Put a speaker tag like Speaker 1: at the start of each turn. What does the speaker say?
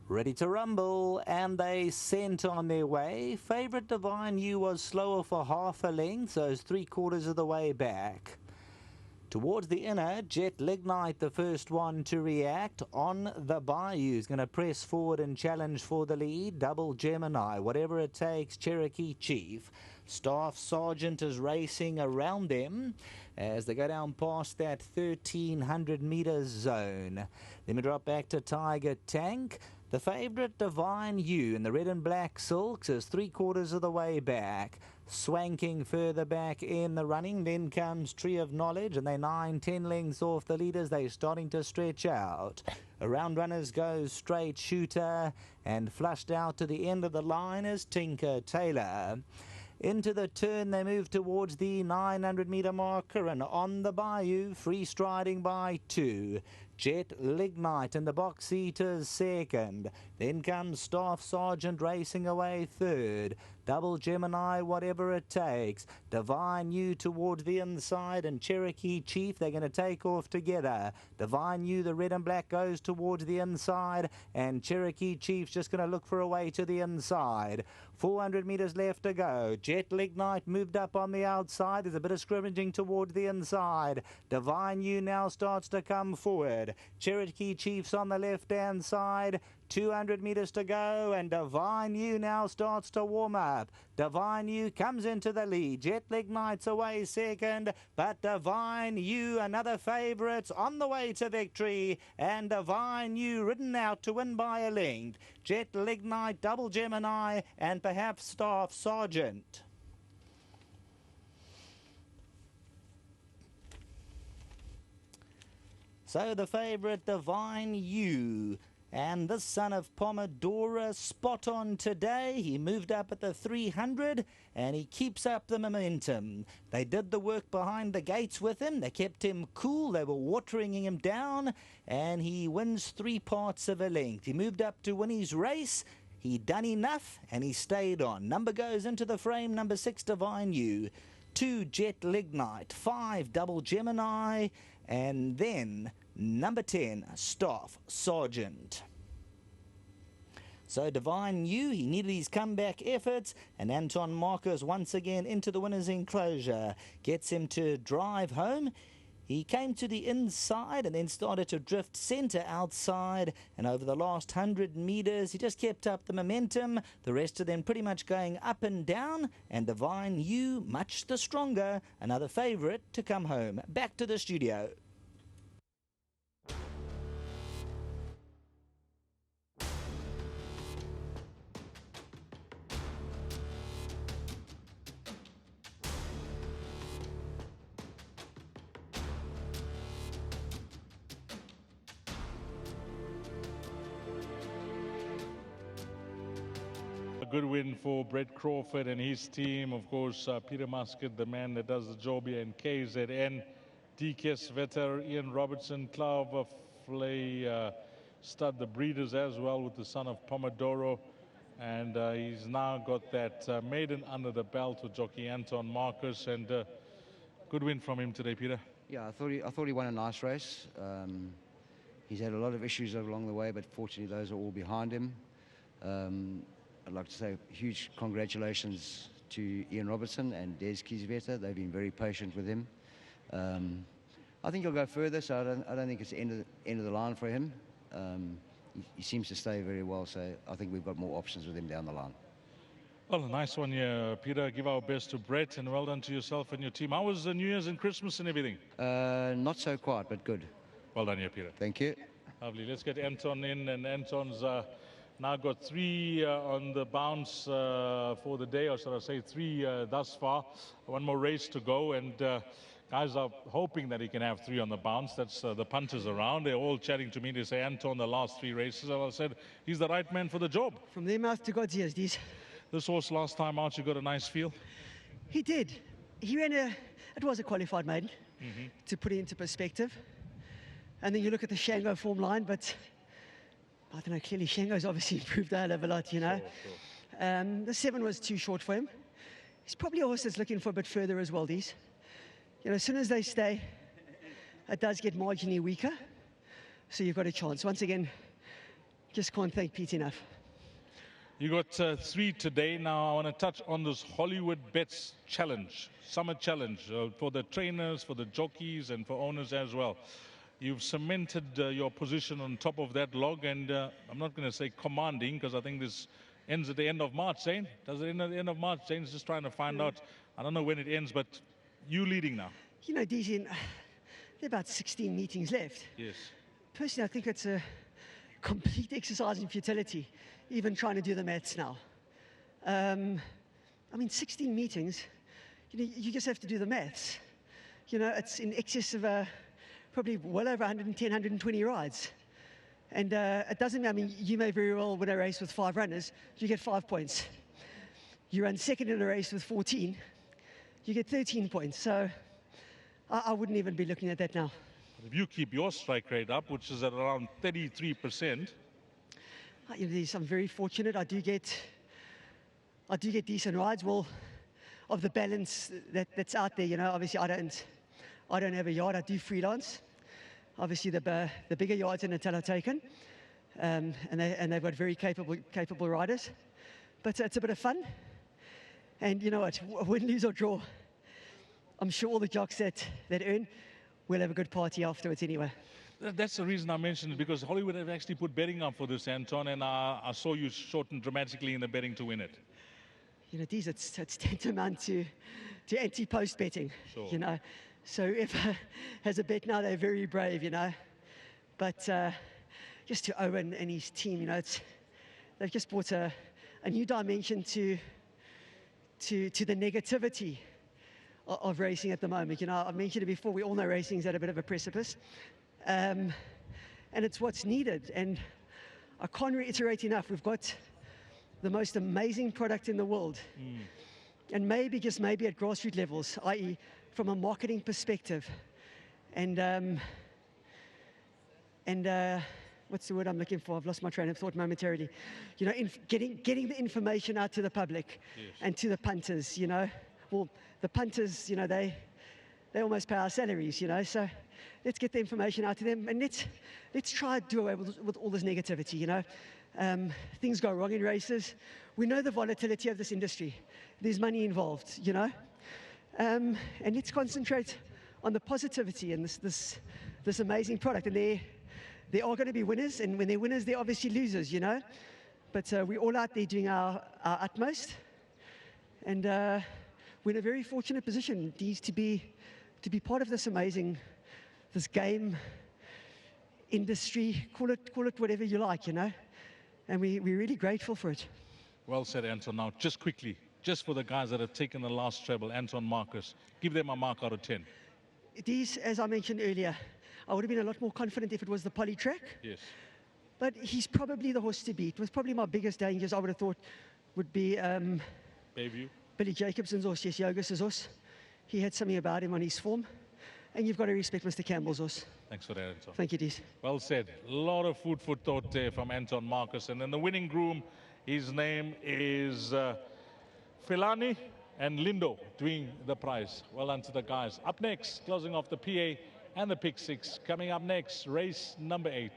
Speaker 1: Ready to rumble, and they sent on their way. Favourite Divine You was slower for half a length, so it's 3/4 of the way back. Towards the inner, Jet Lignite, the first one to react. On the Bayou is going to press forward and challenge for the lead. Double Gemini, whatever it takes, Cherokee Chief. Staff Sergeant is racing around them as they go down past that 1,300 metre zone. Then we drop back to Tiger Tank. The favourite Divine You in the red and black silks is 3/4 of the way back. Swanking further back in the running. Then comes Tree of Knowledge, and they're 9-10 lengths off the leaders. They're starting to stretch out. Around runners goes Straight Shooter, and flushed out to the end of the line is Tinker Tailor. Into the turn, they move towards the 900 metre marker, and on the Bayou, free striding by 2. Jet Lignite in the box seat is second. Then comes Staff Sergeant racing away third. Double Gemini, whatever it takes. Divine You towards the inside, and Cherokee Chief, they're going to take off together. Divine You, the red and black, goes towards the inside, and Cherokee Chief's just going to look for a way to the inside. 400 metres left to go. Jet Lignite moved up on the outside. There's a bit of scrimmaging towards the inside. Divine You now starts to come forward. Cherokee Chief's on the left-hand side. 200 metres to go, and Divine You now starts to warm up. Divine You comes into the lead. Jet Lignite's away second, but Divine You, another favourite, on the way to victory, and Divine You ridden out to win by a length. Jet Lignite, Double Gemini, and perhaps Staff Sergeant. So the favourite Divine You, and the son of Pomodoro, spot on today. He moved up at the 300, and he keeps up the momentum. They did the work behind the gates with him. They kept him cool. They were watering him down, and he wins 3 parts of a length. He moved up to win his race. He done enough, and he stayed on. Number goes into the frame, number 6, Divine You. 2, Jet Lignite. 5, Double Gemini. And then number 10, Staff Sergeant. So Divine You, he needed his comeback efforts, and Anton Marcus once again into the winner's enclosure. Gets him to drive home. He came to the inside and then started to drift centre outside, and over the last 100 metres he just kept up the momentum. The rest of them pretty much going up and down, and Divine You much the stronger, another favourite to come home. Back to the studio.
Speaker 2: A good win for Brett Crawford and his team. Of course, Peter Muscat, the man that does the job here in KZN. DK Svetter, Ian Robertson, Clover Flay, Stud, the breeders as well, with the son of Pomodoro. And he's now got that maiden under the belt with jockey Anton Marcus. And good win from him today, Peter.
Speaker 3: Yeah, I thought he won a nice race. He's had a lot of issues along the way, but fortunately those are all behind him. I'd like to say huge congratulations to Ian Robertson and Des Kieswetter. They've been very patient with him. I think he'll go further, so I don't think it's the end of the line for him. He seems to stay very well, so I think we've got more options with him down the line.
Speaker 2: Well, a nice one here, Peter. Give our best to Brett, and well done to yourself and your team. How was the New Year's and Christmas and everything?
Speaker 3: Not so quiet, but good.
Speaker 2: Well done here, Peter.
Speaker 3: Thank you.
Speaker 2: Lovely. Let's get Anton in, and Anton's now got 3 on the bounce for the day, or should I say 3 thus far. One more race to go, and guys are hoping that he can have 3 on the bounce. That's the punters around. They're all chatting to me. They say, Anton, the last 3 races. And I said, he's the right man for the job.
Speaker 4: From their mouth to God's ears, these.
Speaker 2: This horse last time out, you got a nice feel?
Speaker 4: He did. He ran it was a qualified maiden, to put it into perspective. And then you look at the Shango form line, but I don't know, clearly Shango's obviously improved a hell of a lot, you know. Sure. The 7 was too short for him. He's probably a horse that's looking for a bit further as well, these. You know, as soon as they stay, it does get marginally weaker. So you've got a chance. Once again, just can't thank Pete enough.
Speaker 2: You got 3 today. Now I want to touch on this Hollywoodbets challenge, summer challenge, for the trainers, for the jockeys, and for owners as well. You've cemented your position on top of that log, and I'm not going to say commanding, because I think this ends at the end of March, Zane. Does it end at the end of March? Zane's just trying to find out. I don't know when it ends, but you leading now.
Speaker 4: You know, DZ, there are about 16 meetings left.
Speaker 2: Yes.
Speaker 4: Personally, I think it's a complete exercise in futility, even trying to do the maths now. I mean, 16 meetings, you know, you just have to do the maths. You know, it's in excess of probably well over 110, 120 rides. And it doesn't, I mean, you may very well win a race with 5 runners, you get 5 points. You run second in a race with 14, you get 13 points. So I wouldn't even be looking at that now.
Speaker 2: If you keep your strike rate up, which is at around 33%.
Speaker 4: You know, I'm very fortunate. I do get decent rides. Well, of the balance that's out there, you know, obviously I don't have a yard. I do freelance. Obviously, the bigger yards in Natal are taken, and they've got very capable riders. But it's a bit of fun. And you know what? Win, lose or draw, I'm sure all the jocks that earn will have a good party afterwards anyway.
Speaker 2: That's the reason I mentioned it, because Hollywood have actually put betting up for this, Anton, and I saw you shorten dramatically in the betting to win it.
Speaker 4: You know, these it's tantamount to anti-post betting.
Speaker 2: Sure.
Speaker 4: You know, so if has a bet now, they're very brave. You know, but just to Owen and his team, you know, they've just brought a new dimension to the negativity of racing at the moment. You know, I mentioned it before, we all know racing's at a bit of a precipice. And it's what's needed. And I can't reiterate enough, we've got the most amazing product in the world. And maybe, just maybe at grassroots levels, i.e. from a marketing perspective. And what's the word I'm looking for? I've lost my train of thought momentarily. You know, getting the information out to the public.
Speaker 2: Yes.
Speaker 4: And to the punters, you know. Well, the punters, you know, they almost pay our salaries, you know, so let's get the information out to them, and let's try to do away with all this negativity, you know. Things go wrong in races. We know the volatility of this industry. There's money involved, you know. And let's concentrate on the positivity and this amazing product. And there are going to be winners, and when they're winners, they're obviously losers, you know. But we're all out there doing our utmost. And we're in a very fortunate position, Dees, to be part of this amazing, this game industry, call it whatever you like, you know. And we're really grateful for it.
Speaker 2: Well said, Anton. Now, just quickly, just for the guys that have taken the last treble, Anton, Marcus, give them a mark out of 10.
Speaker 4: These, as I mentioned earlier, I would have been a lot more confident if it was the poly track.
Speaker 2: Yes.
Speaker 4: But he's probably the horse to beat. It was probably my biggest dangers, I would have thought, would be
Speaker 2: Bayview.
Speaker 4: Billy Jacobson's horse, yes, Jogus's horse. He had something about him on his form. And you've got to respect Mr. Campbell's horse.
Speaker 2: Thanks for that, Anton.
Speaker 4: Thank you, Dees.
Speaker 2: Well said. A lot of food for thought there from Anton Marcus. And then the winning groom, his name is Filani and Lindo, doing the prize. Well done to the guys. Up next, closing off the PA and the Pick 6. Coming up next, race number 8.